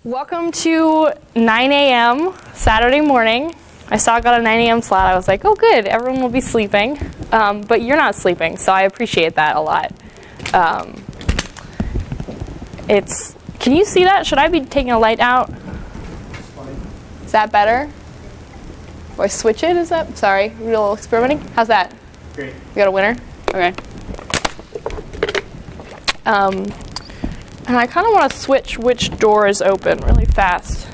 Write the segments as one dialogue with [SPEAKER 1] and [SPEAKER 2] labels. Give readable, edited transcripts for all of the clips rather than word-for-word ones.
[SPEAKER 1] Welcome to 9 a.m. Saturday morning. I saw I got a 9 a.m. slot. I was like, oh good, everyone will be sleeping. But you're not sleeping, so I appreciate that a lot. Can you see that? Should I be taking a light out? Is that better? Do I switch it? Is that? Sorry, a little experimenting. How's that?
[SPEAKER 2] Great.
[SPEAKER 1] We got a winner? Okay. And I kind of want to switch which door is open really fast.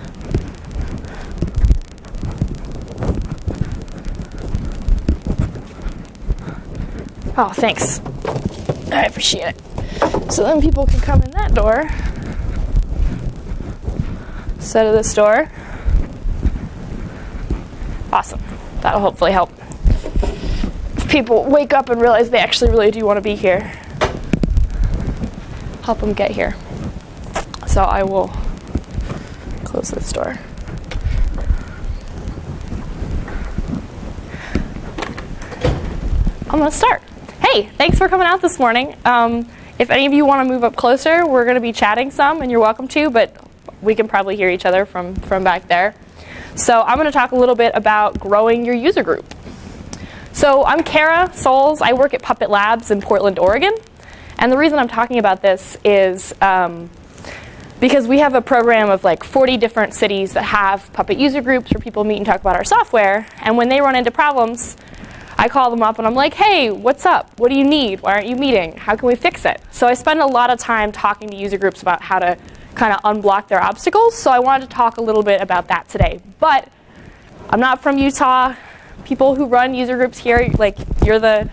[SPEAKER 1] Oh, thanks. I appreciate it. So then people can come in that door instead of this door. Awesome. That'll hopefully help. If people wake up and realize they actually really do want to be here, help them get here. So I will close this door. I'm going to start. Hey, thanks for coming out this morning. If any of you want to move up closer, we're going to be chatting some, and you're welcome to, but we can probably hear each other from back there. So I'm going to talk a little bit about growing your user group. So I'm Kara Sowles. I work at Puppet Labs in Portland, Oregon. And the reason I'm talking about this is because we have a program of like 40 different cities that have Puppet user groups where people meet and talk about our software. And when they run into problems, I call them up and I'm like, hey, what's up? What do you need? Why aren't you meeting? How can we fix it? So I spend a lot of time talking to user groups about how to kind of unblock their obstacles. So I wanted to talk a little bit about that today. But I'm not from Utah. People who run user groups here, like you're the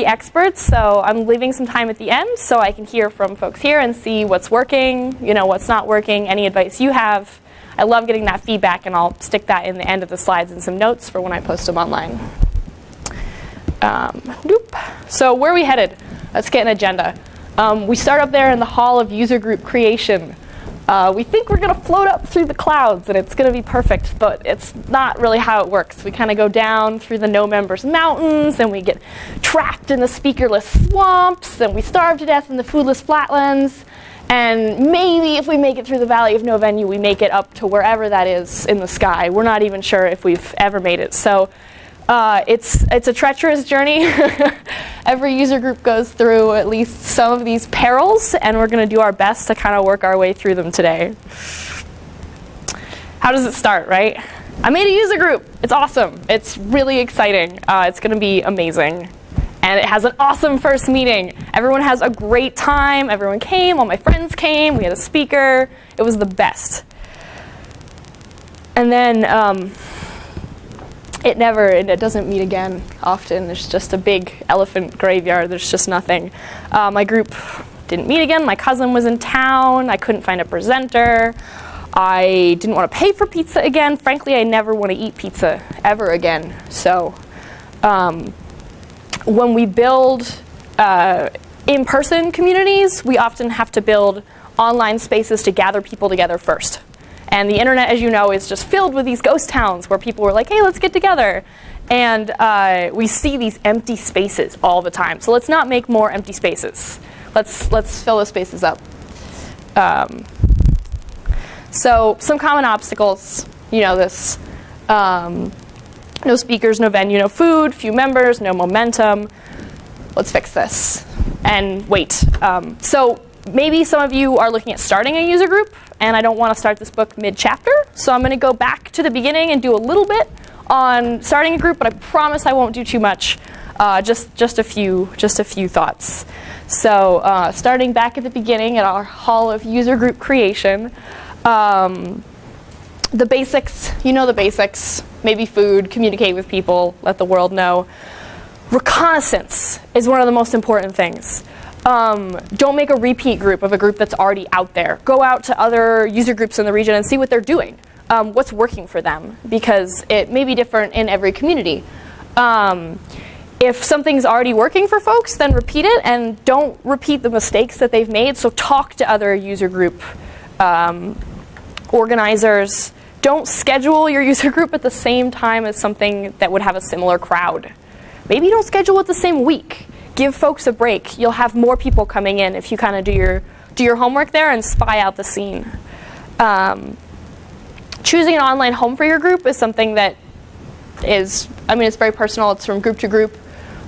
[SPEAKER 1] experts, so I'm leaving some time at the end so I can hear from folks here and see what's working, what's not working, any advice you have. I love getting that feedback, and I'll stick that in the end of the slides and some notes for when I post them online. So where are we headed? Let's get an agenda. We start up there in the Hall of User Group Creation. We think we're going to float up through the clouds and it's going to be perfect, but it's not really how it works. We kind of go down through the no members mountains, and we get trapped in the speakerless swamps, and we starve to death in the foodless flatlands, and maybe if we make it through the Valley of No Venue, we make it up to wherever that is in the sky. We're not even sure if we've ever made it. So it's a treacherous journey. Every user group goes through at least some of these perils, and we're going to do our best to kind of work our way through them today. How does it start, right? I made a user group. It's awesome. It's really exciting. It's going to be amazing. And it has an awesome first meeting. Everyone has a great time. Everyone came. All my friends came. We had a speaker. It was the best. And then it doesn't meet again often. There's just a big elephant graveyard. There's just nothing. My group didn't meet again. My cousin was in town. I couldn't find a presenter. I didn't want to pay for pizza again. Frankly, I never want to eat pizza ever again. So when we build in-person communities, we often have to build online spaces to gather people together first. And the internet, as you know, is just filled with these ghost towns where people were like, hey, let's get together. And we see these empty spaces all the time. So let's not make more empty spaces. Let's fill those spaces up. So some common obstacles, this. No speakers, no venue, no food, few members, no momentum. Let's fix this. And wait. So maybe some of you are looking at starting a user group, and I don't want to start this book mid-chapter, so I'm going to go back to the beginning and do a little bit on starting a group, but I promise I won't do too much. Just a few thoughts. So starting back at the beginning at our Hall of User Group Creation, the basics, the basics, maybe food, communicate with people, let the world know. Reconnaissance is one of the most important things. Don't make a repeat group of a group that's already out there. Go out to other user groups in the region and see what they're doing. What's working for them, because it may be different in every community. If something's already working for folks, then repeat it, and don't repeat the mistakes that they've made. So talk to other user group organizers. Don't schedule your user group at the same time as something that would have a similar crowd. Maybe don't schedule it the same week. Give folks a break. You'll have more people coming in if you kind of do your homework there and spy out the scene. Choosing an online home for your group is something that is, it's very personal. It's from group to group.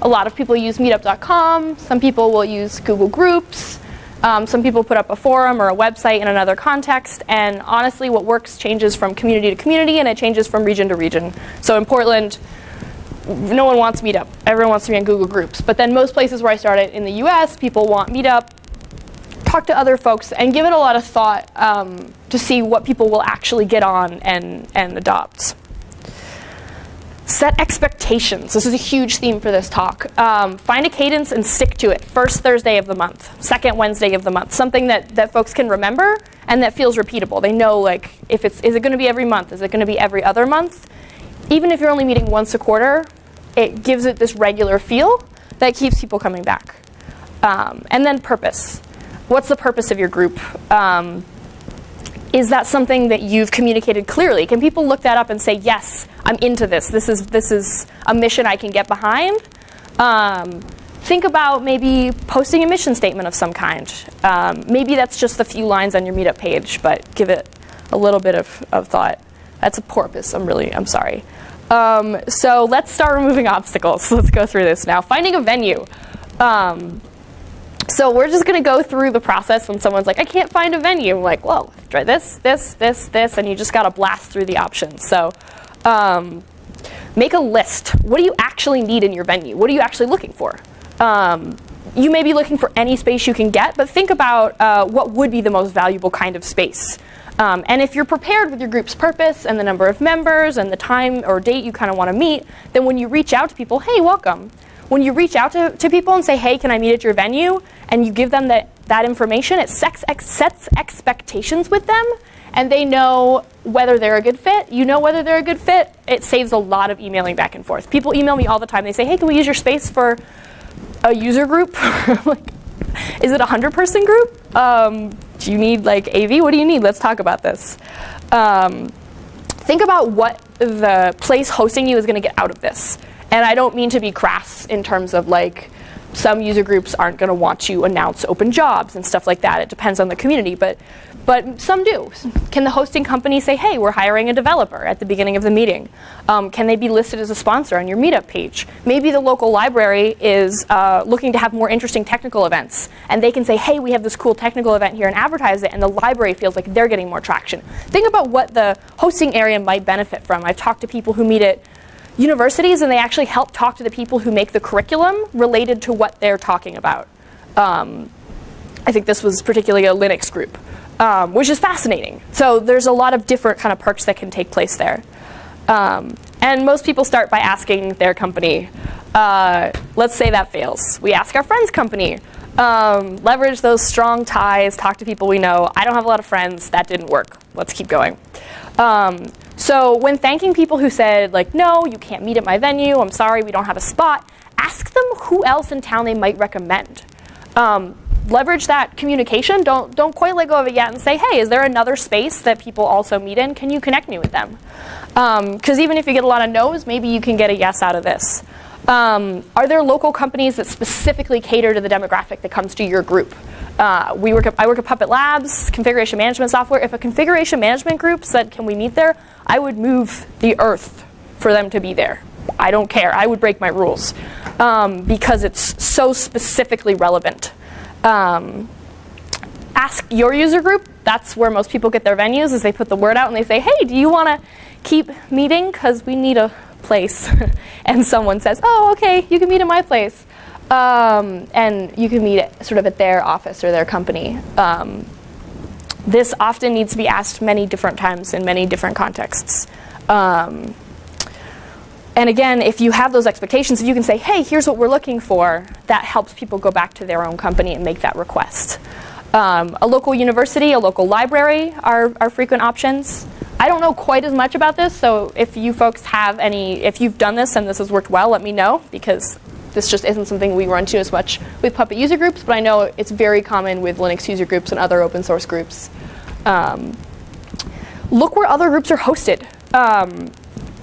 [SPEAKER 1] A lot of people use meetup.com. Some people will use Google Groups. Some people put up a forum or a website in another context. And honestly, what works changes from community to community, and it changes from region to region. So in Portland, no one wants Meetup. Everyone wants to be in Google Groups. But then most places where I started in the US, people want Meetup. Talk to other folks and give it a lot of thought to see what people will actually get on and adopt. Set expectations. This is a huge theme for this talk. Find a cadence and stick to it. First Thursday of the month, second Wednesday of the month. Something that folks can remember and that feels repeatable. They know, like, is it going to be every month? Is it going to be every other month? Even if you're only meeting once a quarter, it gives it this regular feel that keeps people coming back. And then purpose. What's the purpose of your group? Is that something that you've communicated clearly? Can people look that up and say, yes, I'm into this. This is a mission I can get behind. Think about maybe posting a mission statement of some kind. Maybe that's just a few lines on your Meetup page, but give it a little bit of thought. That's a porpoise. I'm sorry. So let's start removing obstacles. Let's go through this now. Finding a venue. So we're just going to go through the process when someone's like, I can't find a venue. I'm like, well, try this, and you just got to blast through the options. So make a list. What do you actually need in your venue? What are you actually looking for? You may be looking for any space you can get, but think about what would be the most valuable kind of space. And if you're prepared with your group's purpose and the number of members and the time or date you kind of want to meet, then when you reach out to people, hey, welcome. When you reach out to people and say, hey, can I meet at your venue? And you give them that information, it sets expectations with them, and they know whether they're a good fit. You know whether they're a good fit. It saves a lot of emailing back and forth. People email me all the time. They say, hey, can we use your space for a user group? Like, is it a 100-person group? Do you need like AV? What do you need? Let's talk about this. Think about what the place hosting you is going to get out of this. And I don't mean to be crass in terms of like some user groups aren't going to want to announce open jobs and stuff like that. It depends on the community, but some do. Can the hosting company say, hey, we're hiring a developer at the beginning of the meeting? Can they be listed as a sponsor on your Meetup page? Maybe the local library is looking to have more interesting technical events, and they can say, hey, we have this cool technical event here, and advertise it, and the library feels like they're getting more traction. Think about what the hosting area might benefit from. I've talked to people who meet at universities, and they actually help talk to the people who make the curriculum related to what they're talking about. I think this was particularly a Linux group, which is fascinating. So there's a lot of different kind of perks that can take place there. And most people start by asking their company. Let's say that fails. We ask our friend's company. Leverage those strong ties, talk to people we know. I don't have a lot of friends. That didn't work. Let's keep going. So when thanking people who said, like, no, you can't meet at my venue, I'm sorry, we don't have a spot, ask them who else in town they might recommend. Leverage that communication. Don't quite let go of it yet and say, hey, is there another space that people also meet in? Can you connect me with them? Because even if you get a lot of no's, maybe you can get a yes out of this. Are there local companies that specifically cater to the demographic that comes to your group? I work at Puppet Labs, configuration management software. If a configuration management group said, can we meet there? I would move the earth for them to be there. I don't care. I would break my rules because it's so specifically relevant. Ask your user group. That's where most people get their venues, is they put the word out and they say, hey, do you want to keep meeting? Because we need a place. And someone says, oh, OK, you can meet at my place. And you can meet sort of at their office or their company. This often needs to be asked many different times in many different contexts. And again, if you have those expectations, if you can say, hey, here's what we're looking for, that helps people go back to their own company and make that request. A local university, a local library are frequent options. I don't know quite as much about this, so if you folks have if you've done this and this has worked well, let me know, because this just isn't something we run to as much with Puppet user groups, but I know it's very common with Linux user groups and other open source groups. Look where other groups are hosted.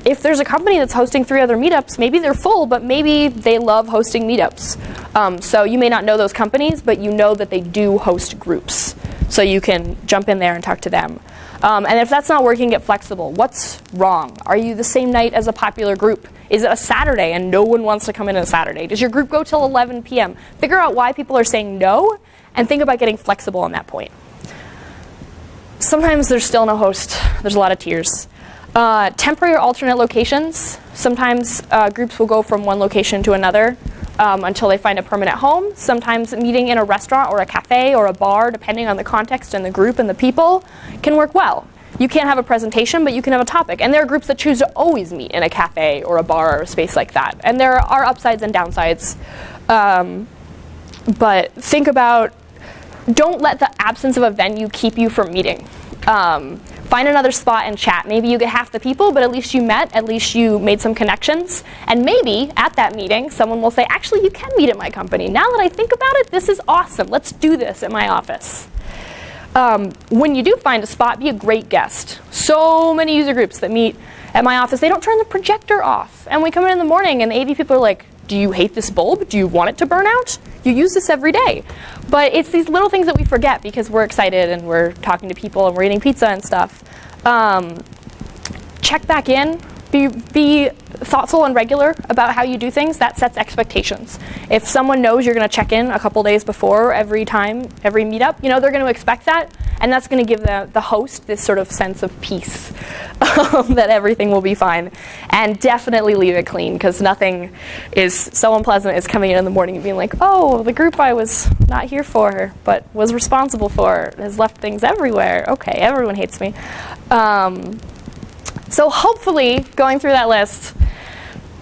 [SPEAKER 1] If there's a company that's hosting 3 other meetups, maybe they're full, but maybe they love hosting meetups. So you may not know those companies, but you know that they do host groups. So you can jump in there and talk to them. And if that's not working, get flexible. What's wrong? Are you the same night as a popular group? Is it a Saturday and no one wants to come in on a Saturday? Does your group go till 11 p.m.? Figure out why people are saying no and think about getting flexible on that point. Sometimes there's still no host. There's a lot of tears. Temporary or alternate locations. Sometimes groups will go from one location to another until they find a permanent home. Sometimes meeting in a restaurant or a cafe or a bar, depending on the context and the group and the people, can work well. You can't have a presentation, but you can have a topic. And there are groups that choose to always meet in a cafe or a bar or a space like that. And there are upsides and downsides. But think about, don't let the absence of a venue keep you from meeting. Find another spot and chat. Maybe you get half the people, but at least you met, at least you made some connections. And maybe at that meeting, someone will say, actually, you can meet at my company. Now that I think about it, this is awesome. Let's do this at my office. When you do find a spot, be a great guest. So many user groups that meet at my office, they don't turn the projector off. And we come in the morning and the AV people are like, do you hate this bulb? Do you want it to burn out? You use this every day. But it's these little things that we forget because we're excited and we're talking to people and we're eating pizza and stuff. Check back in. Be thoughtful and regular about how you do things. That sets expectations. If someone knows you're going to check in a couple days before every meetup, they're going to expect that. And that's going to give the host this sort of sense of peace that everything will be fine. And definitely leave it clean, because nothing is so unpleasant as coming in the morning and being like, oh, the group I was not here for but was responsible for has left things everywhere. Okay, everyone hates me. So hopefully, going through that list,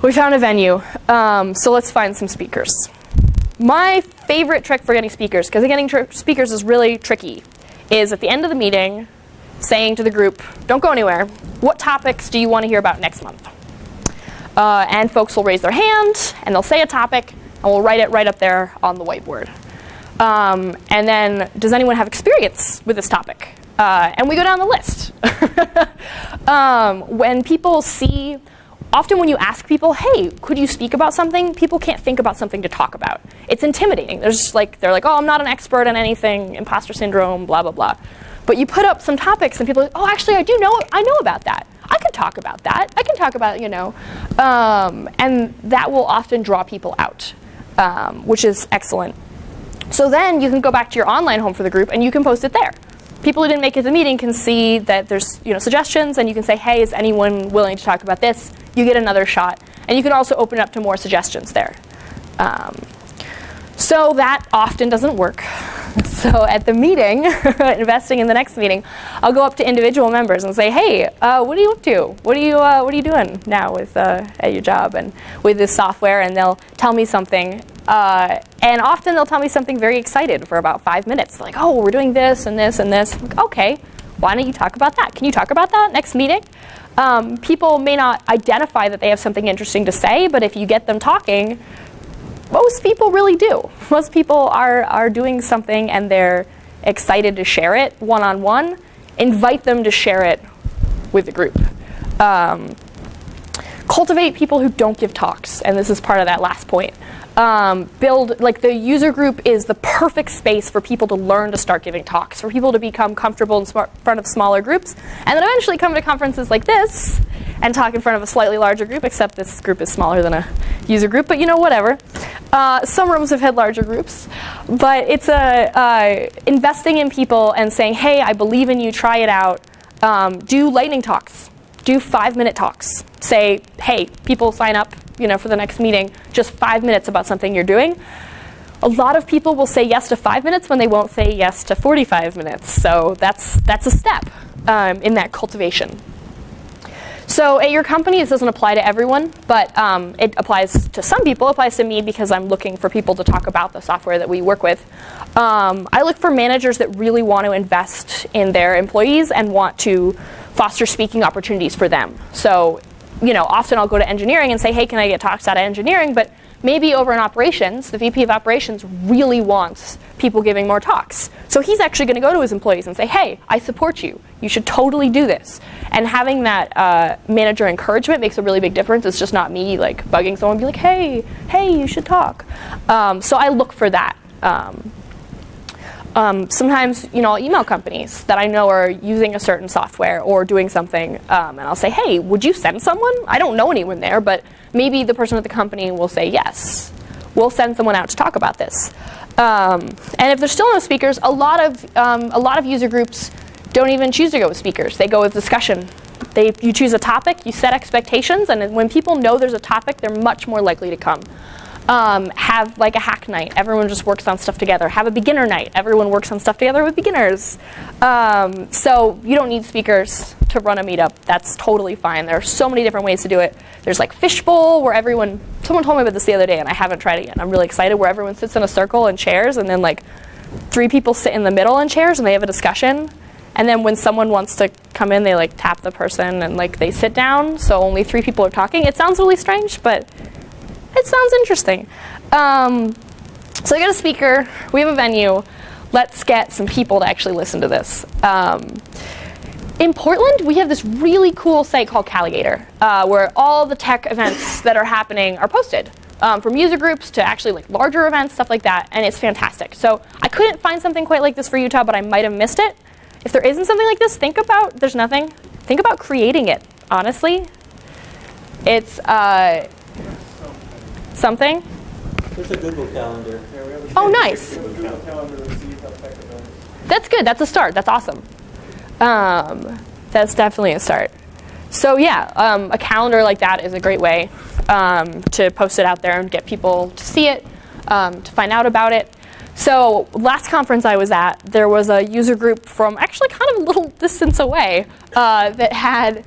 [SPEAKER 1] we found a venue. So let's find some speakers. My favorite trick for getting speakers, because getting speakers is really tricky, is at the end of the meeting, saying to the group, don't go anywhere, what topics do you want to hear about next month? And folks will raise their hand, and they'll say a topic, and we'll write it right up there on the whiteboard. And then, does anyone have experience with this topic? And we go down the list. When people see, often when you ask people, hey, could you speak about something? People can't think about something to talk about. It's intimidating. They're like, oh, I'm not an expert on anything, imposter syndrome, blah, blah, blah. But you put up some topics and people are like, oh, actually, I know about that. I can talk about that. I can talk about, and that will often draw people out, which is excellent. So then you can go back to your online home for the group and you can post it there. People who didn't make it to the meeting can see that there's suggestions, and you can say, hey, is anyone willing to talk about this? You get another shot. And you can also open it up to more suggestions there. So that often doesn't work. So at the meeting, investing in the next meeting, I'll go up to individual members and say, hey, what are you up to? What are you doing now with at your job and with this software? And they'll tell me something. And often they'll tell me something very excited for about 5 minutes. They're like, oh, we're doing this and this and this. I'm like, okay, why don't you talk about that? Can you talk about that next meeting? People may not identify that they have something interesting to say, but if you get them talking, most people really do. Most people are doing something and they're excited to share it one-on-one. Invite them to share it with the group. Cultivate people who don't give talks, and this is part of that last point. The user group is the perfect space for people to learn to start giving talks, for people to become comfortable in front of smaller groups, and then eventually come to conferences like this and talk in front of a slightly larger group, except this group is smaller than a user group, but whatever. Some rooms have had larger groups, but it's investing in people and saying, hey, I believe in you, try it out. Do lightning talks. Do 5-minute talks. Say, hey, people sign up for the next meeting, just 5 minutes about something you're doing. A lot of people will say yes to 5 minutes when they won't say yes to 45 minutes. So that's a step in that cultivation. So at your company, this doesn't apply to everyone, but it applies to some people. It applies to me because I'm looking for people to talk about the software that we work with. I look for managers that really want to invest in their employees and want to foster speaking opportunities for them. So, often I'll go to engineering and say, hey, can I get talks out of engineering? But maybe over in operations, the VP of operations really wants people giving more talks. So he's actually going to go to his employees and say, hey, I support you. You should totally do this. And having that manager encouragement makes a really big difference. It's just not me bugging someone and be like, hey, you should talk. So I look for that. Sometimes, I'll email companies that I know are using a certain software or doing something, and I'll say, hey, would you send someone? I don't know anyone there, but maybe the person at the company will say, yes, we'll send someone out to talk about this. And if there's still no speakers, a lot of user groups don't even choose to go with speakers. They go with discussion. You choose a topic, you set expectations, and when people know there's a topic, they're much more likely to come. Have like a hack night. Everyone just works on stuff together. Have a beginner night. Everyone works on stuff together with beginners. So you don't need speakers to run a meetup. That's totally fine. There are so many different ways to do it. There's like Fishbowl, where someone told me about this the other day, and I haven't tried it yet. I'm really excited, where everyone sits in a circle in chairs, and then like 3 people sit in the middle in chairs, and they have a discussion. And then when someone wants to come in, they like tap the person, and like they sit down, so only 3 people are talking. It sounds really strange, but it sounds interesting. So I got a speaker, we have a venue, let's get some people to actually listen to this. In Portland, we have this really cool site called Calligator, where all the tech events that are happening are posted, from user groups to actually like larger events, stuff like that, and it's fantastic. So I couldn't find something quite like this for Utah, but I might have missed it. If there isn't something like this, think about creating it, honestly. It's, something?
[SPEAKER 2] There's a Google Calendar.
[SPEAKER 1] Oh, nice. That's good. That's a start. That's awesome. That's definitely a start. So yeah, a calendar like that is a great way to post it out there and get people to see it, to find out about it. So last conference I was at, there was a user group from actually kind of a little distance away that had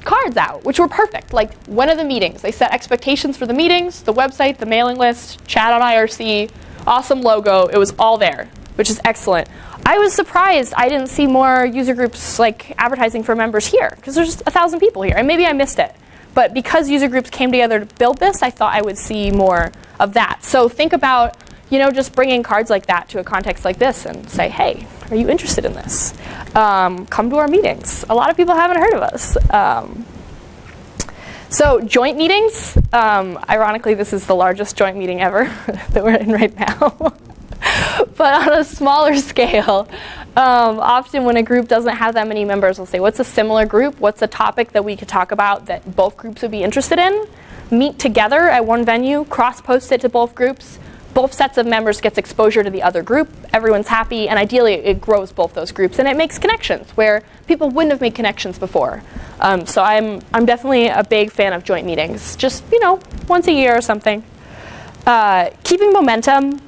[SPEAKER 1] cards out, which were perfect. Like, when are the meetings? They set expectations for the meetings, the website, the mailing list, chat on IRC, awesome logo. It was all there, which is excellent. I was surprised I didn't see more user groups like advertising for members here, because there's 1,000 people here, and maybe I missed it. But because user groups came together to build this, I thought I would see more of that. So think about, just bringing cards like that to a context like this and say, hey, are you interested in this? Come to our meetings. A lot of people haven't heard of us. So joint meetings, ironically, this is the largest joint meeting ever that we're in right now. But on a smaller scale, often when a group doesn't have that many members, we'll say, what's a similar group? What's a topic that we could talk about that both groups would be interested in? Meet together at one venue, cross-post it to both groups. Both sets of members gets exposure to the other group. Everyone's happy, and ideally it grows both those groups, and it makes connections where people wouldn't have made connections before. So I'm definitely a big fan of joint meetings. Just once a year or something. Keeping momentum.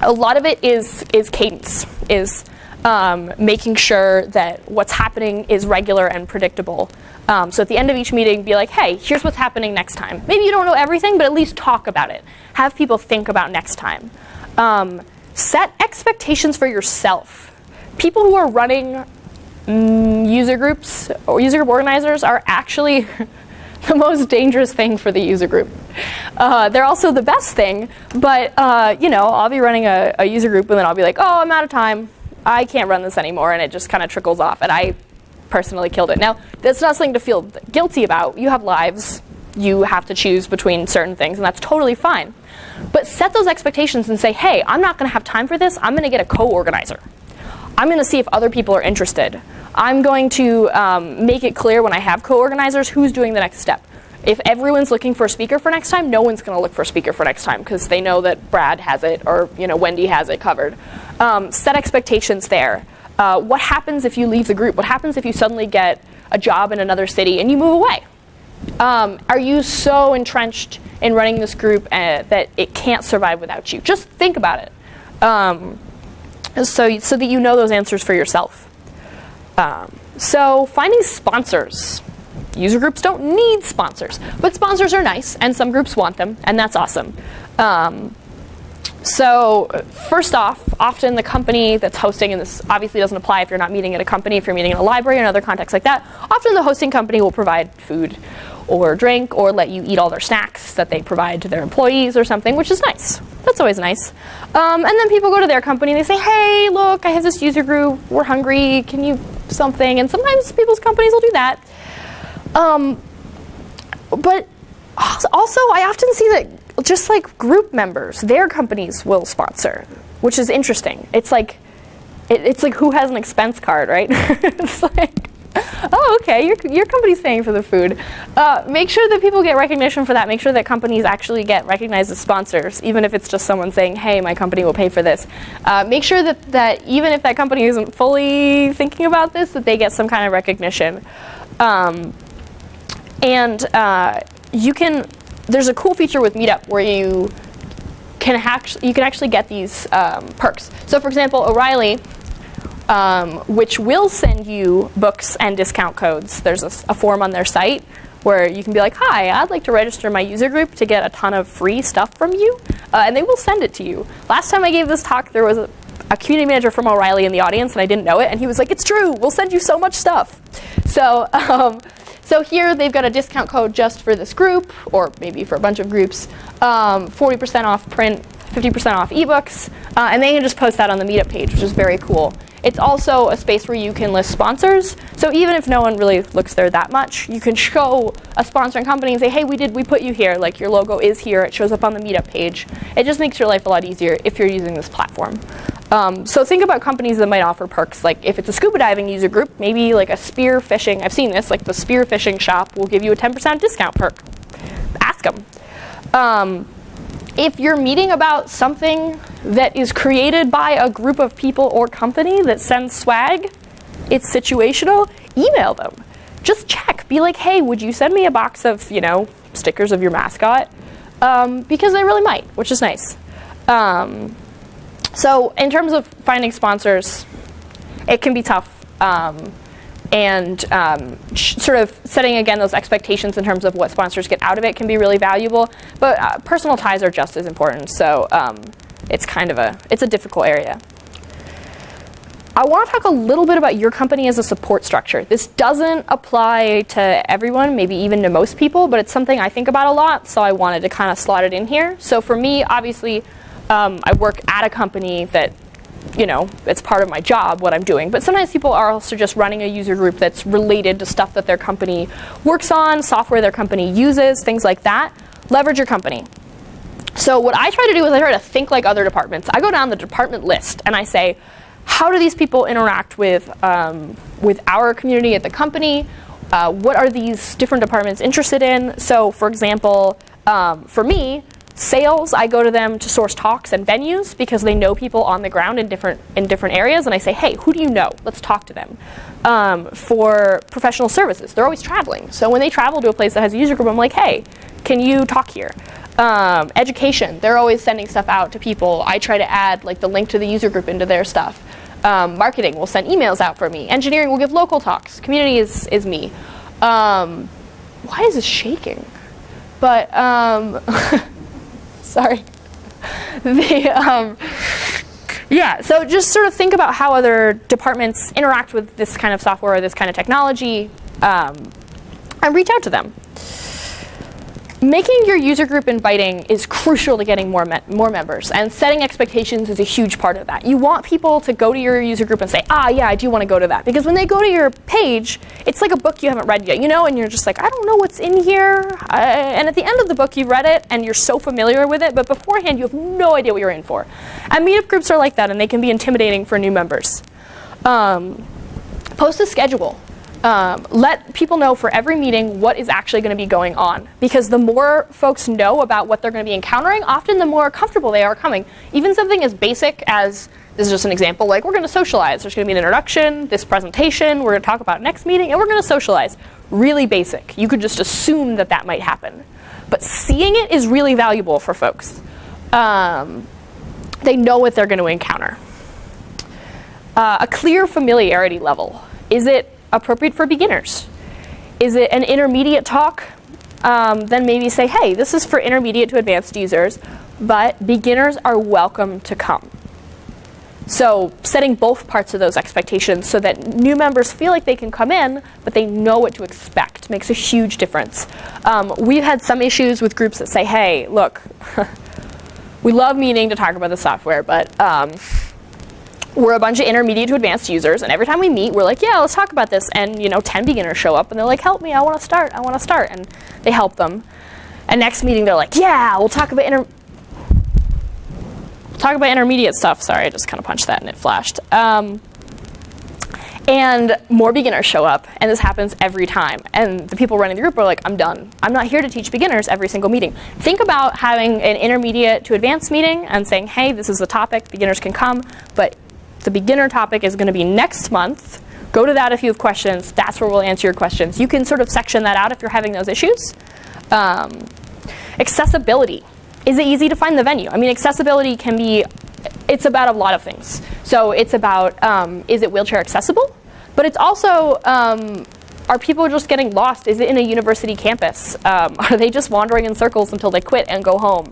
[SPEAKER 1] A lot of it is cadence. Making sure that what's happening is regular and predictable. So at the end of each meeting, be like, hey, here's what's happening next time. Maybe you don't know everything, but at least talk about it. Have people think about next time. Set expectations for yourself. People who are running user groups or user group organizers are actually the most dangerous thing for the user group. They're also the best thing, but I'll be running a user group and then I'll be like, oh, I'm out of time. I can't run this anymore, and it just kind of trickles off, and I personally killed it. Now, that's not something to feel guilty about. You have lives. You have to choose between certain things, and that's totally fine. But set those expectations and say, hey, I'm not going to have time for this. I'm going to get a co-organizer. I'm going to see if other people are interested. I'm going to make it clear when I have co-organizers who's doing the next step. If everyone's looking for a speaker for next time, no one's going to look for a speaker for next time because they know that Brad has it or Wendy has it covered. Set expectations there. What happens if you leave the group? What happens if you suddenly get a job in another city and you move away? Are you so entrenched in running this group that it can't survive without you? Just think about it. So that you know those answers for yourself. So finding sponsors. User groups don't need sponsors, but sponsors are nice, and some groups want them, and that's awesome. So first off, often the company that's hosting, and this obviously doesn't apply if you're not meeting at a company, if you're meeting in a library or another context like that, often the hosting company will provide food or drink or let you eat all their snacks that they provide to their employees or something, which is nice. That's always nice. And then people go to their company and they say, hey, look, I have this user group, we're hungry, can you something? And sometimes people's companies will do that. But also, I often see that just like group members, their companies will sponsor, which is interesting. It's like it's like, who has an expense card, right? It's like, oh, okay, your company's paying for the food. Make sure that people get recognition for that. Make sure that companies actually get recognized as sponsors, even if it's just someone saying, hey, my company will pay for this. Make sure that even if that company isn't fully thinking about this, that they get some kind of recognition. There's a cool feature with Meetup where you can actually get these perks. So for example, O'Reilly, which will send you books and discount codes. There's a form on their site where you can be like, hi, I'd like to register my user group to get a ton of free stuff from you, and they will send it to you. Last time I gave this talk, there was a community manager from O'Reilly in the audience, and I didn't know it, and he was like, it's true, we'll send you so much stuff. So here they've got a discount code just for this group, or maybe for a bunch of groups, 40% off print, 50% off ebooks, and they can just post that on the Meetup page, which is very cool. It's also a space where you can list sponsors. So even if no one really looks there that much, you can show a sponsoring company and say, hey, we put you here. Like, your logo is here. It shows up on the Meetup page. It just makes your life a lot easier if you're using this platform. So think about companies that might offer perks. Like, if it's a scuba diving user group, maybe like a spear fishing. I've seen this. Like, the spear fishing shop will give you a 10% discount perk. Ask them. If you're meeting about something that is created by a group of people or company that sends swag, it's situational, email them. Just check. Be like, hey, would you send me a box of, stickers of your mascot? Because they really might, which is nice. So in terms of finding sponsors, it can be tough. Sort of setting, again, those expectations in terms of what sponsors get out of it can be really valuable. But personal ties are just as important. So it's a difficult area. I want to talk a little bit about your company as a support structure. This doesn't apply to everyone, maybe even to most people, but it's something I think about a lot, so I wanted to kind of slot it in here. So for me, obviously, I work at a company that it's part of my job, what I'm doing. But sometimes people are also just running a user group that's related to stuff that their company works on, software their company uses, things like that. Leverage your company. So what I try to do is I try to think like other departments. I go down the department list and I say, how do these people interact with our community at the company? What are these different departments interested in? So for example, for me, sales, I go to them to source talks and venues because they know people on the ground in different areas, and I say, hey, who do you know? Let's talk to them. For professional services, they're always traveling. So when they travel to a place that has a user group, I'm like, hey, can you talk here? Education, they're always sending stuff out to people. I try to add like the link to the user group into their stuff. Marketing will send emails out for me. Engineering will give local talks. Community is me. Why is this shaking? But sorry. Yeah, so just sort of think about how other departments interact with this kind of software or this kind of technology, and reach out to them. Making your user group inviting is crucial to getting more members, and setting expectations is a huge part of that. You want people to go to your user group and say, yeah, I do want to go to that. Because when they go to your page, it's like a book you haven't read yet, and you're just like, I don't know what's in here. And at the end of the book, you've read it, and you're so familiar with it, but beforehand, you have no idea what you're in for. And meetup groups are like that, and they can be intimidating for new members. Post a schedule. Let people know for every meeting what is actually going to be going on. Because the more folks know about what they're going to be encountering, often the more comfortable they are coming. Even something as basic as, this is just an example, like we're going to socialize. There's going to be an introduction, this presentation, we're going to talk about next meeting, and we're going to socialize. Really basic. You could just assume that that might happen. But seeing it is really valuable for folks. They know what they're going to encounter. A clear familiarity level. Is it appropriate for beginners? Is it an intermediate talk? Then maybe say, hey, this is for intermediate to advanced users, but beginners are welcome to come. So setting both parts of those expectations so that new members feel like they can come in, but they know what to expect makes a huge difference. We've had some issues with groups that say, hey, look, we love meeting to talk about the software, but we're a bunch of intermediate to advanced users, and every time we meet, we're like, yeah, let's talk about this. And 10 beginners show up, and they're like, help me, I want to start, and they help them. And next meeting, they're like, yeah, we'll talk about talk about intermediate stuff. Sorry, I just kind of punched that and it flashed. And more beginners show up, and this happens every time. And the people running the group are like, I'm done. I'm not here to teach beginners every single meeting. Think about having an intermediate to advanced meeting and saying, hey, this is the topic, beginners can come, but the beginner topic is going to be next month. Go to that if you have questions. That's where we'll answer your questions. You can sort of section that out if you're having those issues. Accessibility. Is it easy to find the venue? I mean, accessibility can be, it's about a lot of things. So it's about, is it wheelchair accessible? But it's also, are people just getting lost? Is it in a university campus? Are they just wandering in circles until they quit and go home?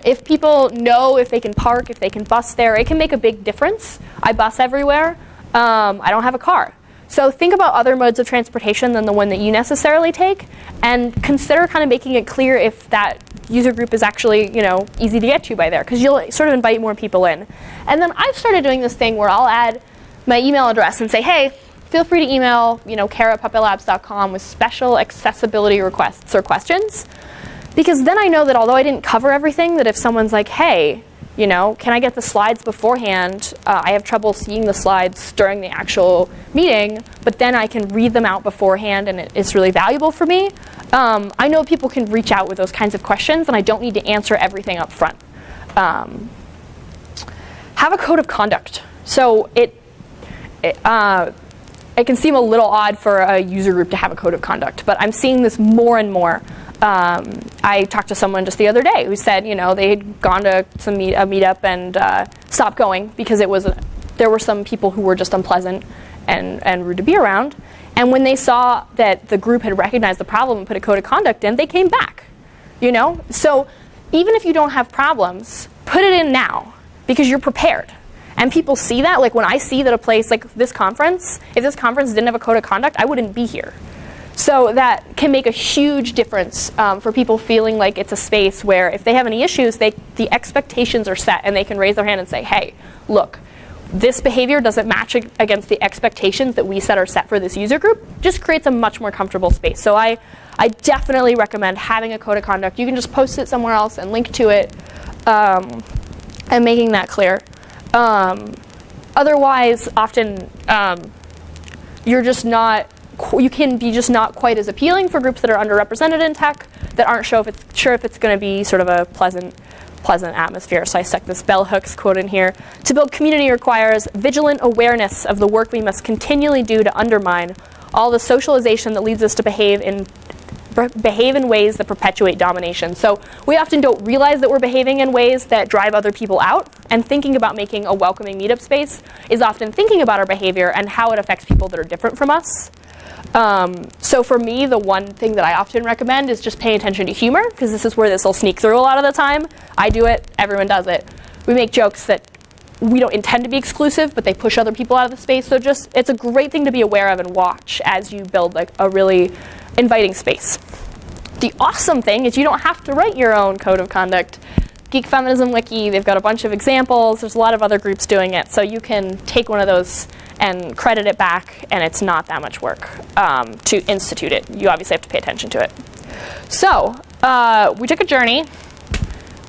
[SPEAKER 1] If people know if they can park, if they can bus there, it can make a big difference. I bus everywhere. I don't have a car. So think about other modes of transportation than the one that you necessarily take, and consider kind of making it clear if that user group is actually, you know, easy to get to by there, because you'll sort of invite more people in. And then I've started doing this thing where I'll add my email address and say, hey, feel free to email, you know, kara@puppylabs.com with special accessibility requests or questions. Because then I know that although I didn't cover everything, that if someone's like, hey, you know, can I get the slides beforehand? I have trouble seeing the slides during the actual meeting, but then I can read them out beforehand and it's really valuable for me. I know people can reach out with those kinds of questions and I don't need to answer everything up front. Have a code of conduct. So it can seem a little odd for a user group to have a code of conduct, but I'm seeing this more and more. I talked to someone just the other day who said, you know, they had gone to a meetup and stopped going because there were some people who were just unpleasant and rude to be around. And when they saw that the group had recognized the problem and put a code of conduct in, they came back. You know, so even if you don't have problems, put it in now because you're prepared. And people see that. Like when I see that a place like this conference, if this conference didn't have a code of conduct, I wouldn't be here. So that can make a huge difference for people feeling like it's a space where if they have any issues, the expectations are set and they can raise their hand and say, hey, look, this behavior doesn't match against the expectations that we are set for this user group. Just creates a much more comfortable space. So I definitely recommend having a code of conduct. You can just post it somewhere else and link to it and making that clear. Otherwise, often you can be just not quite as appealing for groups that are underrepresented in tech that aren't sure if it's going to be sort of a pleasant atmosphere. So I stuck this bell hooks quote in here. To build community requires vigilant awareness of the work we must continually do to undermine all the socialization that leads us to behave in ways that perpetuate domination. So we often don't realize that we're behaving in ways that drive other people out, and thinking about making a welcoming meetup space is often thinking about our behavior and how it affects people that are different from us. So for me, the one thing that I often recommend is just paying attention to humor, because this is where this will sneak through a lot of the time. I do it, everyone does it. We make jokes that we don't intend to be exclusive, but they push other people out of the space. So it's a great thing to be aware of and watch as you build like a really inviting space. The awesome thing is you don't have to write your own code of conduct. Geek Feminism Wiki, they've got a bunch of examples. There's a lot of other groups doing it. So you can take one of those and credit it back, and it's not that much work to institute it. You obviously have to pay attention to it. So we took a journey.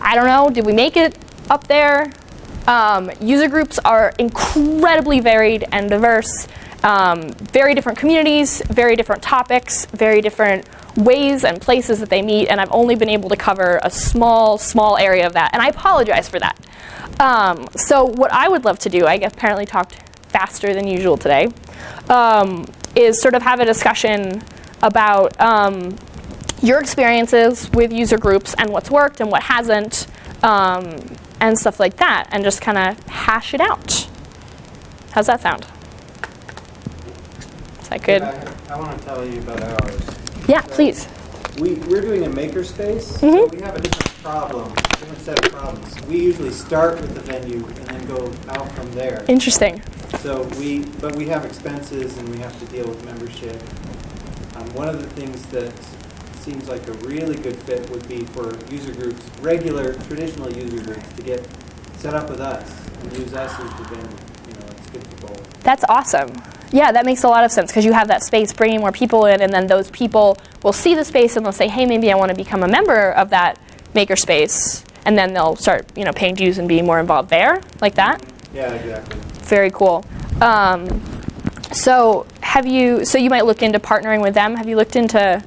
[SPEAKER 1] I don't know, did we make it up there? User groups are incredibly varied and diverse. Very different communities, very different topics, very different ways and places that they meet, and I've only been able to cover a small area of that, and I apologize for that. So what I would love to do, I apparently talked faster than usual today, is sort of have a discussion about your experiences with user groups and what's worked and what hasn't, and stuff like that, and just kind of hash it out. How's that sound? Is that good?
[SPEAKER 2] I want to tell you about ours.
[SPEAKER 1] Yeah, please.
[SPEAKER 2] We're doing a makerspace, so we have a different set of problems. We usually start with the venue and then go out from there.
[SPEAKER 1] Interesting.
[SPEAKER 2] So but we have expenses and we have to deal with membership. One of the things that seems like a really good fit would be for user groups, regular, traditional user groups, to get set up with us and use us as the venue. You know, it's good for both.
[SPEAKER 1] That's awesome. Yeah, that makes a lot of sense because you have that space bringing more people in, and then those people will see the space and they'll say, hey, maybe I want to become a member of that makerspace. and then they'll start, paying dues and being more involved there, like that.
[SPEAKER 2] Yeah, exactly.
[SPEAKER 1] Very cool. So you might look into partnering with them. Have you looked into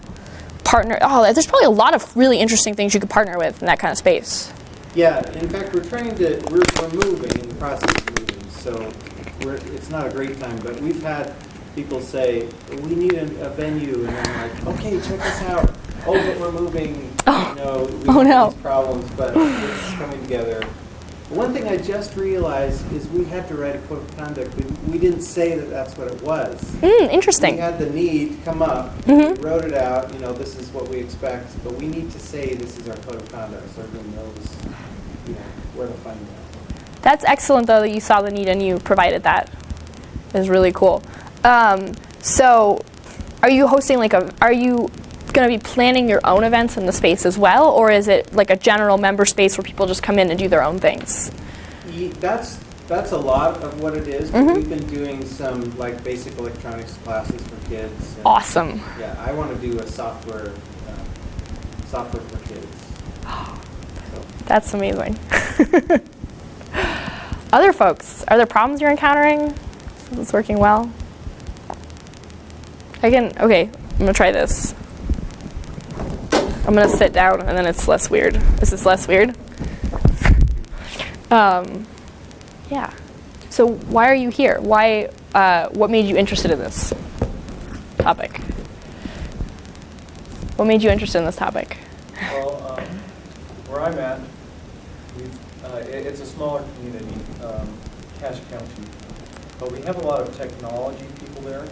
[SPEAKER 1] there's probably a lot of really interesting things you could partner with in that kind of space.
[SPEAKER 2] Yeah, in fact, we're moving, in the process of moving, so it's not a great time, but we've had people say, we need a venue, and I'm like, okay, check us out. Oh, but we're moving, we have these problems, but it's coming together. One thing I just realized is we had to write a code of conduct. We didn't say that that's what it was.
[SPEAKER 1] Interesting.
[SPEAKER 2] We had the need come up, we wrote it out, this is what we expect, but we need to say this is our code of conduct so everyone knows where to find that.
[SPEAKER 1] That's excellent, though, that you saw the need and you provided that. It's really cool. So are you hosting are you going to be planning your own events in the space as well, or is it like a general member space where people just come in and do their own things?
[SPEAKER 2] That's a lot of what it is. But we've been doing some basic electronics classes for kids.
[SPEAKER 1] Awesome.
[SPEAKER 2] Yeah, I want to do a software for kids.
[SPEAKER 1] That's amazing. Other folks, are there problems you're encountering? Is this working well? I'm going to try this. I'm going to sit down and then it's less weird. Is this less weird? Yeah. So why are you here? What made you interested in this topic? What made you interested in this topic?
[SPEAKER 3] Well, where I'm at, it's a smaller community, Cache County, but we have a lot of technology people there,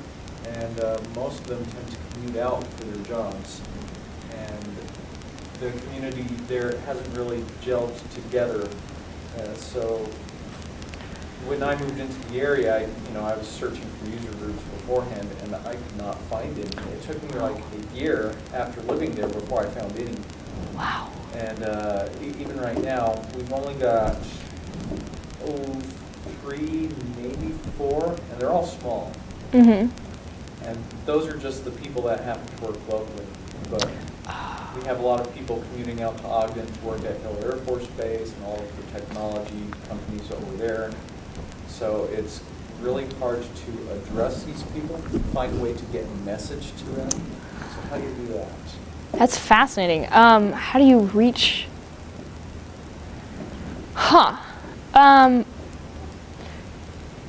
[SPEAKER 3] and most of them tend to commute out for their jobs. And the community there hasn't really gelled together. So when I moved into the area, I was searching for user groups beforehand, and I could not find any. It took me like a year after living there before I found any.
[SPEAKER 1] Wow.
[SPEAKER 3] And even right now, we've only got 3, maybe 4, and they're all small. And those are just the people that happen to work locally. But we have a lot of people commuting out to Ogden to work at Hill Air Force Base and all of the technology companies over there. So it's really hard to address these people, find a way to get a message to them. So how do you do that?
[SPEAKER 1] That's fascinating. How do you reach?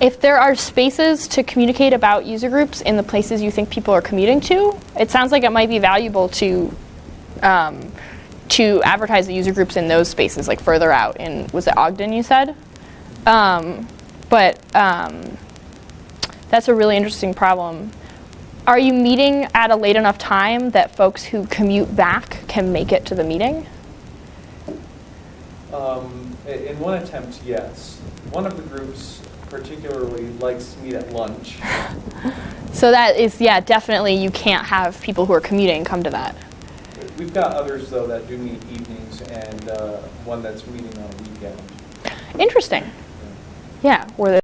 [SPEAKER 1] If there are spaces to communicate about user groups in the places you think people are commuting to, it sounds like it might be valuable to advertise the user groups in those spaces, like further out in, was it Ogden you said? But that's a really interesting problem. Are you meeting at a late enough time that folks who commute back can make it to the meeting?
[SPEAKER 3] In one attempt, yes. One of the groups particularly likes to meet at lunch.
[SPEAKER 1] So that is, definitely you can't have people who are commuting come to that.
[SPEAKER 3] We've got others, though, that do meet evenings, and one that's meeting on a weekend.
[SPEAKER 1] Interesting. Yeah, where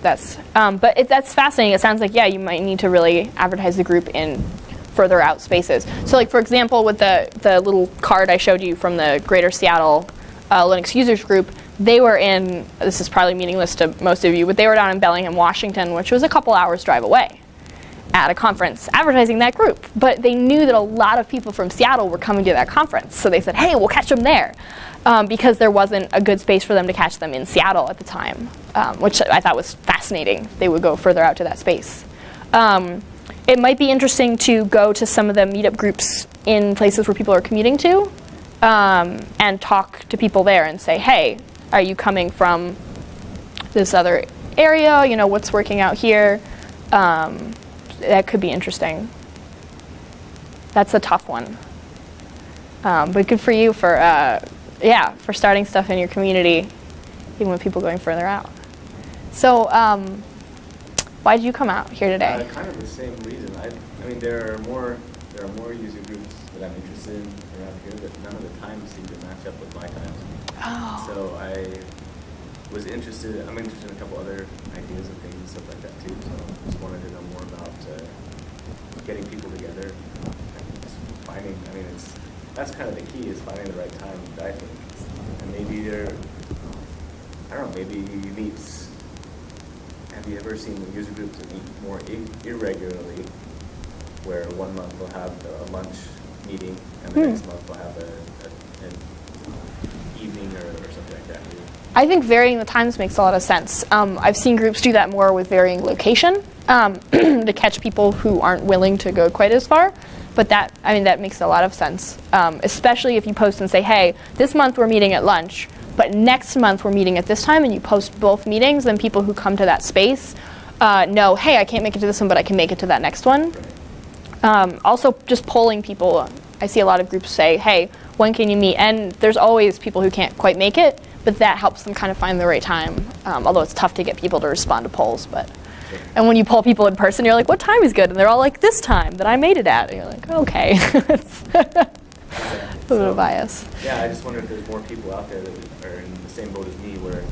[SPEAKER 1] that's fascinating. It sounds like, yeah, you might need to really advertise the group in further out spaces. So like, for example, with the little card I showed you from the Greater Seattle Linux Users Group, they were in, this is probably meaningless to most of you, but they were down in Bellingham, Washington, which was a couple hours drive away, at a conference advertising that group. But they knew that a lot of people from Seattle were coming to that conference. So they said, hey, we'll catch them there. Because there wasn't a good space for them to catch them in Seattle at the time, which I thought was fascinating. They would go further out to that space. It might be interesting to go to some of the meetup groups in places where people are commuting to, and talk to people there and say, hey, are you coming from this other area? You know, what's working out here? That could be interesting. That's a tough one. But good for you for for starting stuff in your community, even with people going further out. So why did you come out here today?
[SPEAKER 4] Kind of the same reason. I mean, there are more user groups that I'm interested in around here, but none of the times seem to match up with my times.
[SPEAKER 1] Oh.
[SPEAKER 4] So I'm interested in a couple other ideas and things and stuff like that too. So I just wanted to know more about getting people together and finding. I mean, that's kind of the key, is finding the right time, I think. And maybe maybe you meet. Have you ever seen the user groups that meet more irregularly, where 1 month we'll have a lunch meeting and the next month we'll have an evening or something like that?
[SPEAKER 1] I think varying the times makes a lot of sense. I've seen groups do that more with varying location to catch people who aren't willing to go quite as far. But that makes a lot of sense, especially if you post and say, hey, this month we're meeting at lunch, but next month we're meeting at this time, and you post both meetings, then people who come to that space know, hey, I can't make it to this one, but I can make it to that next one. Also, just polling people. I see a lot of groups say, hey, when can you meet? And there's always people who can't quite make it, but that helps them kind of find the right time, although it's tough to get people to respond to polls. And when you poll people in person, you're like, what time is good? And they're all like, this time that I made it at. And you're like, okay. A little bias.
[SPEAKER 4] Yeah, I just wonder if there's more people out there that are in the same boat as me, where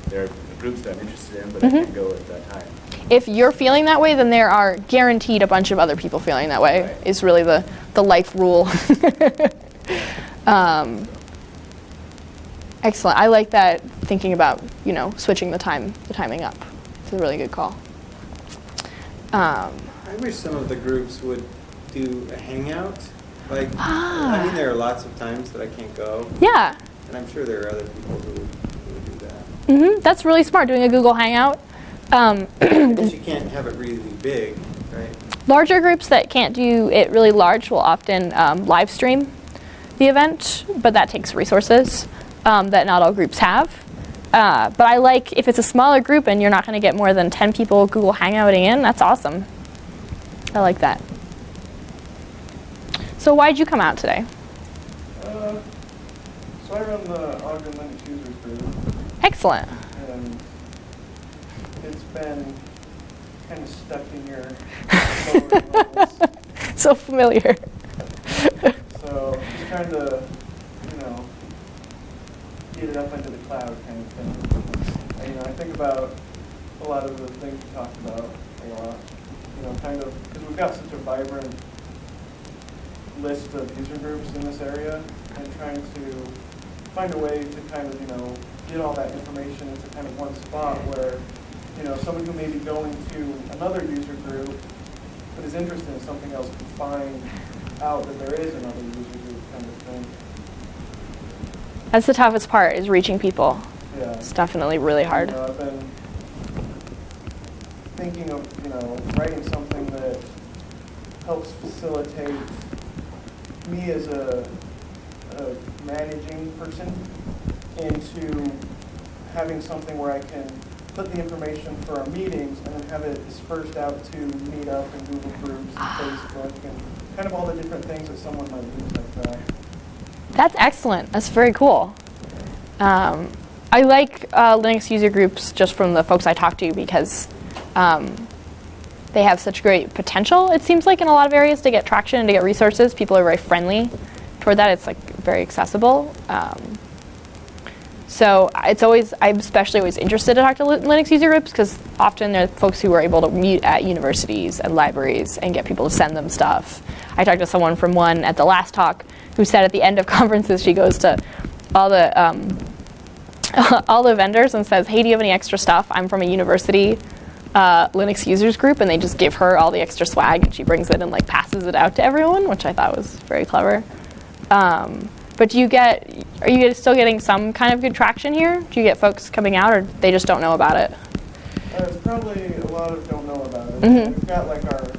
[SPEAKER 4] there are groups that I'm interested in, but I can't go at that time.
[SPEAKER 1] If you're feeling that way, then there are guaranteed a bunch of other people feeling that way,
[SPEAKER 4] right.
[SPEAKER 1] Is really the life rule. Excellent. I like that, thinking about, switching the timing up. It's a really good call.
[SPEAKER 2] I wish some of the groups would do a hangout. There are lots of times that I can't go.
[SPEAKER 1] Yeah.
[SPEAKER 2] And I'm sure there are other people who would do that.
[SPEAKER 1] That's really smart, doing a Google Hangout.
[SPEAKER 2] But you can't have it really big, right?
[SPEAKER 1] Larger groups that can't do it really large will often live stream the event, but that takes resources that not all groups have. But I like, if it's a smaller group and you're not going to get more than 10 people Google Hangouting in, that's awesome. I like that. So why did you come out today?
[SPEAKER 3] So I run the Ogden Linux Users Group.
[SPEAKER 1] Excellent.
[SPEAKER 3] And it's been kind of stuck in your levels.
[SPEAKER 1] So familiar.
[SPEAKER 3] So just trying to, get it up into the cloud kind of thing. And, I think about a lot of the things we talked about a lot. Because we've got such a vibrant list of user groups in this area, and trying to find a way to kind of, get all that information into kind of one spot where, someone who may be going to another user group but is interested in something else can find out that there is another user group kind of thing.
[SPEAKER 1] That's the toughest part, is reaching people.
[SPEAKER 3] Yeah.
[SPEAKER 1] It's definitely really hard.
[SPEAKER 3] I've been thinking of, writing something that helps facilitate me as a managing person into having something where I can put the information for our meetings and then have it dispersed out to Meetup and Google Groups and Facebook and kind of all the different things that someone might use like that.
[SPEAKER 1] That's excellent. That's very cool. I like Linux user groups just from the folks I talk to, because they have such great potential, it seems like, in a lot of areas to get traction and to get resources. People are very friendly toward that. It's very accessible. So I'm especially always interested to talk to Linux user groups because often they're folks who are able to meet at universities and libraries and get people to send them stuff. I talked to someone from one at the last talk who said at the end of conferences she goes to all the vendors and says, hey, do you have any extra stuff? I'm from a university Linux users group, and they just give her all the extra swag and she brings it and like passes it out to everyone, which I thought was very clever. But are you still getting some kind of good traction here? Do you get folks coming out, or they just don't know about it?
[SPEAKER 5] It's probably a lot of don't know about it.
[SPEAKER 1] Mm-hmm.
[SPEAKER 5] We've got like our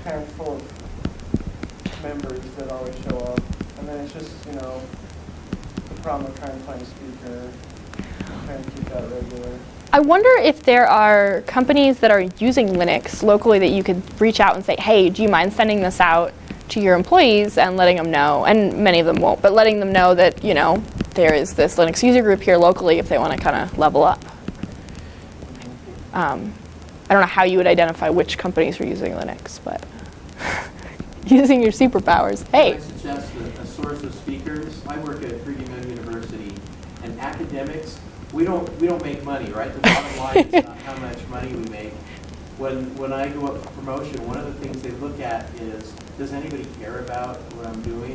[SPEAKER 5] handful of members that always show up, and then it's just the problem of trying to find a speaker, trying to keep that regular.
[SPEAKER 1] I wonder if there are companies that are using Linux locally that you could reach out and say, hey, do you mind sending this out to your employees and letting them know, and many of them won't, but letting them know that, there is this Linux user group here locally if they want to kind of level up. I don't know how you would identify which companies are using Linux, but using your superpowers. Hey.
[SPEAKER 2] I suggest a source of speakers. I work at Brigham Young University, and academics, we don't make money, right? The bottom line is not how much money we make. When I go up for promotion, one of the things they look at is, does anybody care about what I'm doing?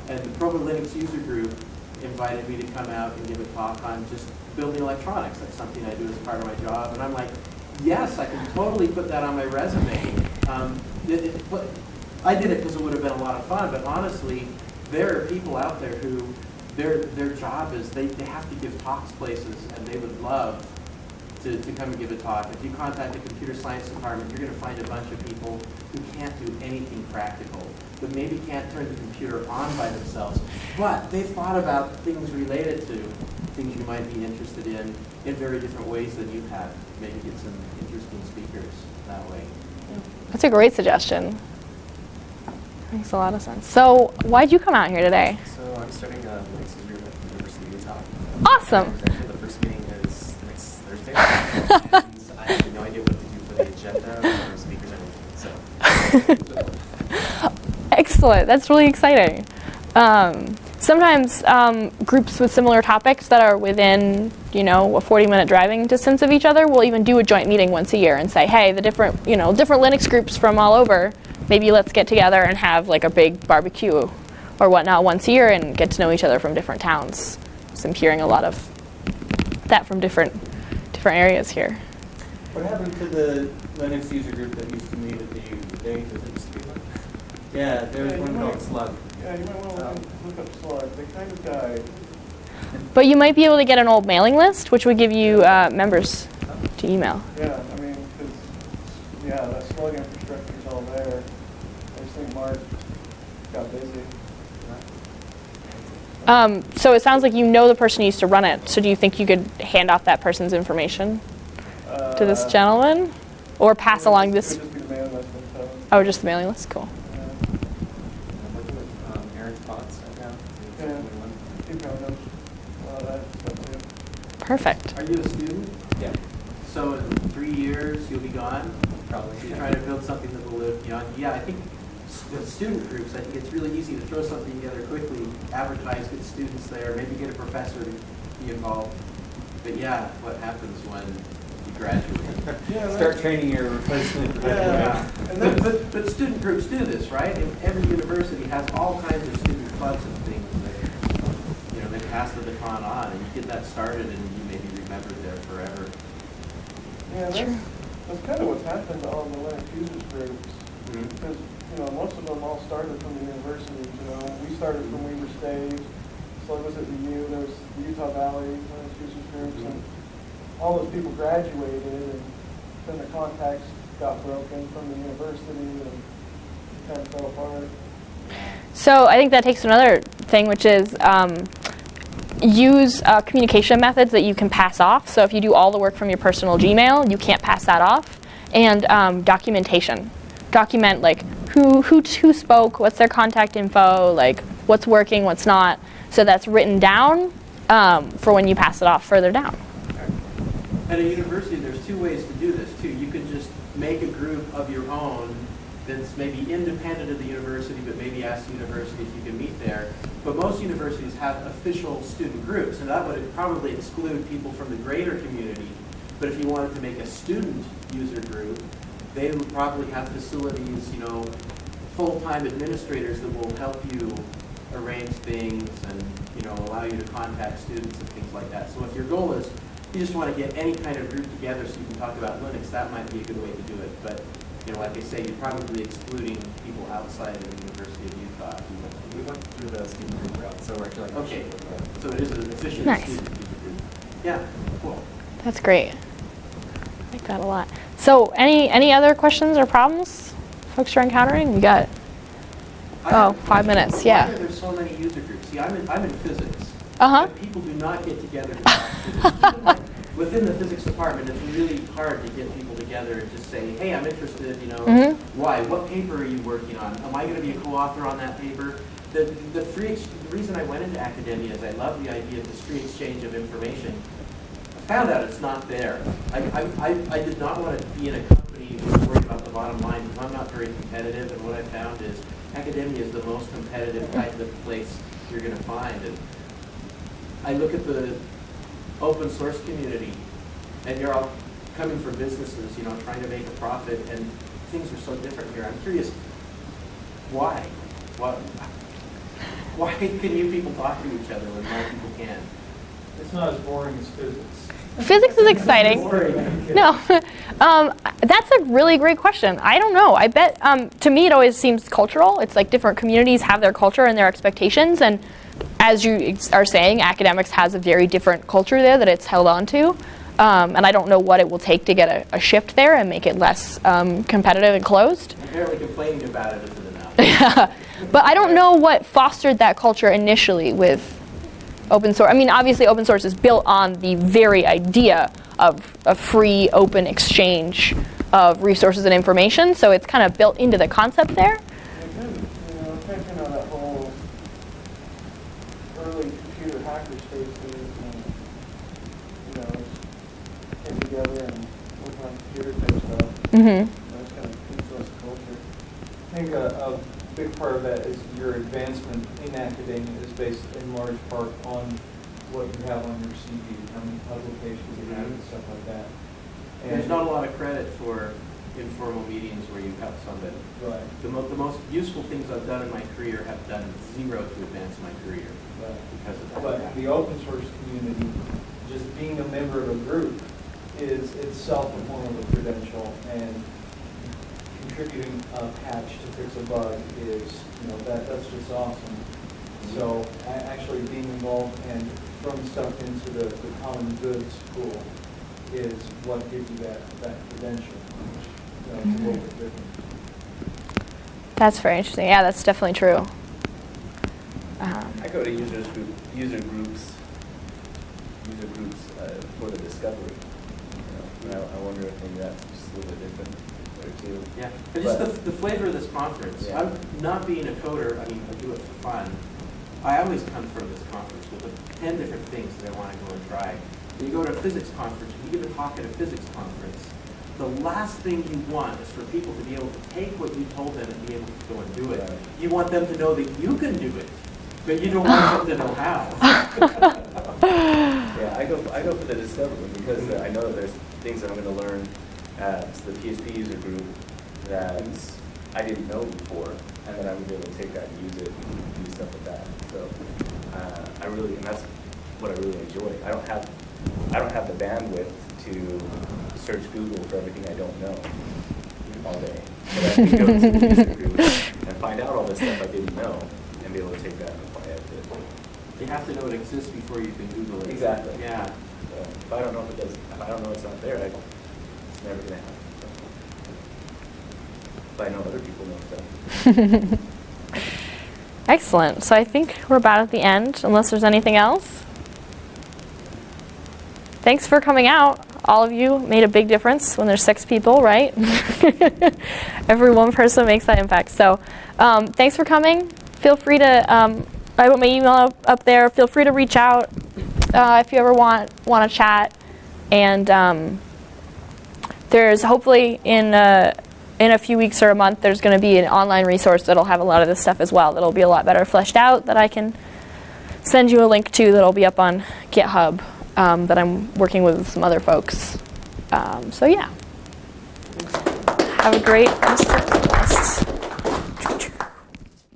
[SPEAKER 2] And the Provo Linux user group invited me to come out and give a talk on just building electronics. That's something I do as part of my job. And I'm like, yes, I can totally put that on my resume. But I did it because it would have been a lot of fun, but honestly, there are people out there who their job is they have to give talks places, and they would love to come and give a talk. If you contact the computer science department, you're going to find a bunch of people who can't do anything practical, but maybe can't turn the computer on by themselves. But they've thought about things related to things you might be interested in very different ways than you have. Maybe get some interesting speakers that way.
[SPEAKER 1] That's a great suggestion. Makes a lot of sense. So why'd you come out here today?
[SPEAKER 4] So I'm starting a Linux user group at the University of Utah.
[SPEAKER 1] Awesome.
[SPEAKER 4] Actually, the first meeting is next Thursday, and I have no idea what to do for the agenda or speakers or anything. So.
[SPEAKER 1] Excellent. That's really exciting. Sometimes groups with similar topics that are within, a 40-minute driving distance of each other will even do a joint meeting once a year and say, hey, the different Linux groups from all over, maybe let's get together and have like a big barbecue or whatnot once a year and get to know each other from different towns. So I'm hearing a lot of that from different areas here.
[SPEAKER 2] What happened to the Linux user group that used to meet at the U? Yeah, there was one called Slug.
[SPEAKER 5] Yeah, you might want to look up Slug. They kind of died.
[SPEAKER 1] But you might be able to get an old mailing list, which would give you members to email.
[SPEAKER 5] Yeah, because that Slug infrastructure is all there. I just think Mark got busy.
[SPEAKER 1] So it sounds like you know the person who used to run it. So do you think you could hand off that person's information to this gentleman? Or pass along this?
[SPEAKER 5] Could just be the mailing list.
[SPEAKER 1] Oh, just the mailing list? Cool.
[SPEAKER 4] I'm working with Aaron's thoughts right now.
[SPEAKER 5] Yeah. Keep going up. That stuff too.
[SPEAKER 1] Perfect.
[SPEAKER 2] Are you a student?
[SPEAKER 4] Yeah,
[SPEAKER 2] So in 3 years, you'll be gone?
[SPEAKER 4] probably.
[SPEAKER 2] So you're trying to build something that will live beyond. Yeah, I think with student groups, I think it's really easy to throw something together quickly, advertise, get students there, maybe get a professor to be involved. But yeah, what happens when you graduate?
[SPEAKER 6] Start training your replacement.
[SPEAKER 2] Yeah. But student groups do this, right? And every university has all kinds of student clubs and things that, they pass the baton on, and you get that started, and you may be remembered there forever.
[SPEAKER 5] Yeah, that's kind of what's happened to all the Linux users groups. Because, most of them all started from the universities, We started from Weaver State, Slug was at the U, there was the Utah Valley Linux users groups, and all those people graduated, and then the contacts got broken from the university, and it kind of fell apart.
[SPEAKER 1] So I think that takes another thing, which is use communication methods that you can pass off. So if you do all the work from your personal Gmail, you can't pass that off. And documentation. Document like who spoke, what's their contact info, like what's working, what's not. So that's written down for when you pass it off further down.
[SPEAKER 2] At a university, there's two ways to do this too. You can just make a group of your own that's maybe independent of the university, but maybe ask the university if you can meet there. But most universities have official student groups, and that would probably exclude people from the greater community. But if you wanted to make a student user group, they would probably have facilities, you know, full-time administrators that will help you arrange things and, you know, allow you to contact students and things like that. So if your goal is you just want to get any kind of group together so you can talk about Linux, that might be a good way to do it. But, you know, like I say, you're probably excluding people outside of the University of Utah.
[SPEAKER 4] We went through the student group route, so we're actually
[SPEAKER 2] Okay, so it is an efficient
[SPEAKER 1] Nice.
[SPEAKER 2] student user group. Yeah, cool.
[SPEAKER 1] That's great. I like that a lot. So any other questions or problems folks are encountering? We got,
[SPEAKER 2] I have a
[SPEAKER 1] 5
[SPEAKER 2] question.
[SPEAKER 1] minutes, yeah.
[SPEAKER 2] Why are there so many user groups? See, I'm in physics.
[SPEAKER 1] Uh-huh.
[SPEAKER 2] But people do not get together to talk physics. Even like within the physics department, it's really hard to get people together and just say, hey, I'm interested, you know, why? What paper are you working on? Am I going to be a co-author on that paper? The reason I went into academia is I love the idea of this free exchange of information. I found out it's not there. I did not want to be in a company that was worried about the bottom line because I'm not very competitive, and what I found is academia is the most competitive type of place you're going to find. And I look at the open source community, and you're all coming from businesses, you know, trying to make a profit, and things are so different here. I'm curious, why? Why can you people talk to each other when more people can?
[SPEAKER 3] It's not as boring as physics.
[SPEAKER 1] Physics is exciting. No, that's a really great question. I don't know. I bet, to me, it always seems cultural. It's like different communities have their culture and their expectations, and as you are saying, academics has a very different culture there that it's held on to. And I don't know what it will take to get a shift there and make it less competitive and closed.
[SPEAKER 2] Apparently complaining about it isn't enough.
[SPEAKER 1] But I don't know what fostered that culture initially with open source. I mean, obviously open source is built on the very idea of a free, open exchange of resources and information, so it's kind of built into the concept there.
[SPEAKER 5] Thinking of that whole early computer hacker spaces and, you know, getting together and working on computer type stuff. That's kind of influenced the culture.
[SPEAKER 3] I think a big part of that is your advancement in academia is based in large part on what you have on your CV, how many publications you have and stuff like that. And
[SPEAKER 2] There's not a lot of credit for informal meetings where you help somebody.
[SPEAKER 3] Right.
[SPEAKER 2] The most useful things I've done in my career have done zero to advance my career because of that.
[SPEAKER 3] But the open source community, just being a member of a group is itself a form of a credential, and contributing a patch to fix a bug is, you know, that's just awesome. So actually being involved and throwing stuff into the common goods pool is what gives you that credential. It's a little bit different.
[SPEAKER 1] That's very interesting. Yeah, that's definitely true.
[SPEAKER 4] I go to user groups for the discovery. You know, I wonder if maybe that's just a little bit different there too.
[SPEAKER 2] Yeah, but just the flavor of this conference.
[SPEAKER 4] Yeah.
[SPEAKER 2] I'm not being a coder. I mean, I do it for fun. I always come from this conference with 10 different things that I want to go and try. When you go to a physics conference, when you give a talk at a physics conference, the last thing you want is for people to be able to take what you told them and be able to go and do it.
[SPEAKER 4] Right.
[SPEAKER 2] You want them to know that you can do it, but you don't want them to know how.
[SPEAKER 4] Yeah, I go for the discovery because I know that there's things that I'm going to learn at the PHP user group that I didn't know before, and then I'm going to be able to take that and use it and do stuff with that. So and that's what I really enjoy. I don't have the bandwidth to search Google for everything I don't know all day. But I can go to the user group and find out all this stuff I didn't know and be able to take that and apply it to it.
[SPEAKER 2] You have to know it exists before you can Google it.
[SPEAKER 4] Exactly.
[SPEAKER 2] Yeah.
[SPEAKER 4] So if I don't know it's not there, it's never going to happen. But I know other people know stuff.
[SPEAKER 1] Excellent. So I think we're about at the end, unless there's anything else. Thanks for coming out. All of you made a big difference when there's 6 people, right? Every one person makes that impact. So thanks for coming. Feel free to, I put my email up there. Feel free to reach out if you ever want to chat. And there's hopefully in a few weeks or a month, there's going to be an online resource that'll have a lot of this stuff as well. That'll be a lot better fleshed out that I can send you a link to that'll be up on GitHub that I'm working with some other folks. So yeah, have a great rest of the